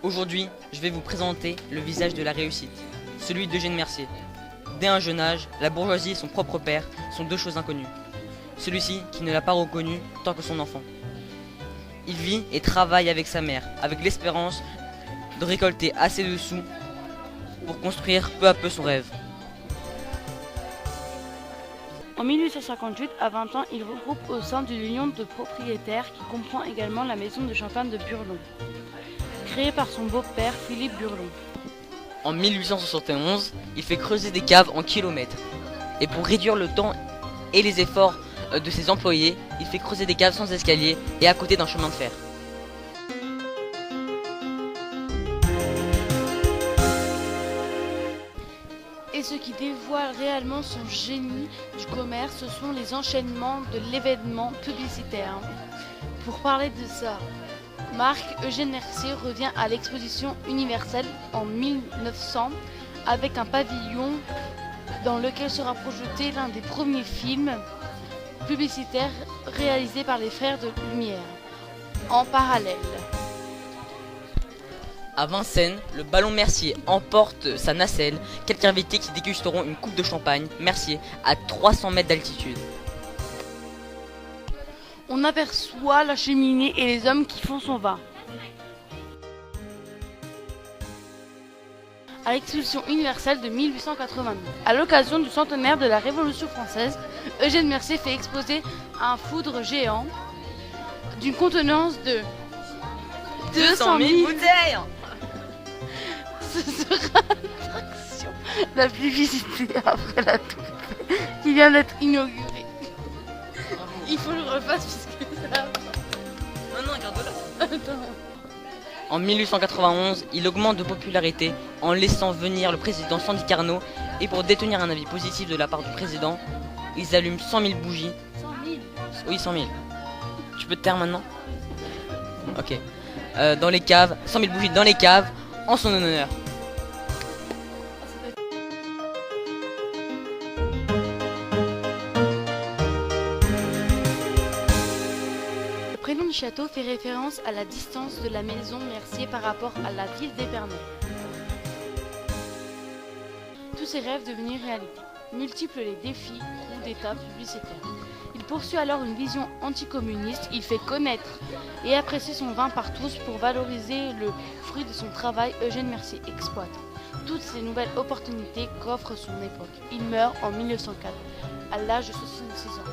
Aujourd'hui, je vais vous présenter le visage de la réussite, celui d'Eugène Mercier. Dès un jeune âge, la bourgeoisie et son propre père sont deux choses inconnues. Celui-ci qui ne l'a pas reconnu tant que son enfant. Il vit et travaille avec sa mère, avec l'espérance de récolter assez de sous pour construire peu à peu son rêve. En 1858, à 20 ans, il regroupe au sein d'une union de propriétaires qui comprend également la maison de champagne de Burlon, créée par son beau-père Philippe Burlon. En 1871, il fait creuser des caves en kilomètres. Et pour réduire le temps et les efforts de ses employés, il fait creuser des caves sans escalier et à côté d'un chemin de fer. Et ce qui dévoile réellement son génie du commerce, ce sont les enchaînements de l'événement publicitaire. Pour parler de ça, marque Eugène Mercier revient à l'exposition universelle en 1900 avec un pavillon dans lequel sera projeté l'un des premiers films publicitaires réalisés par les frères de Lumière. En parallèle, À Vincennes, le ballon Mercier emporte sa nacelle, quelques invités qui dégusteront une coupe de champagne Mercier à 300 mètres d'altitude. on aperçoit la cheminée et les hommes qui font son vin. À l'exposition universelle de 1889. À l'occasion du centenaire de la Révolution française, Eugène Mercier fait exposer un foudre géant d'une contenance de 200 000 bouteilles. Ce sera l'attraction la plus visitée après la tour qui vient d'être inaugurée. Il faut le refasse puisque ça... Non, garde-la. Attends. En 1891, il augmente de popularité en laissant venir le président Sandi Carnot et pour détenir un avis positif de la part du président, ils allument 100 000 bougies. 100 000. Oui, 100 000. Tu peux te taire maintenant? Ok. Dans les caves, 100 000 bougies dans les caves en son honneur. Le prénom du château fait référence à la distance de la maison Mercier par rapport à la ville d'Épernay. Tous ses rêves devenus réalité. Multiples les défis ou d'étapes publicitaires. Il poursuit alors une vision anticommuniste, il fait connaître et apprécier son vin par tous pour valoriser le fruit de son travail. Eugène Mercier exploite toutes ces nouvelles opportunités qu'offre son époque. Il meurt en 1904 à l'âge de 66 ans.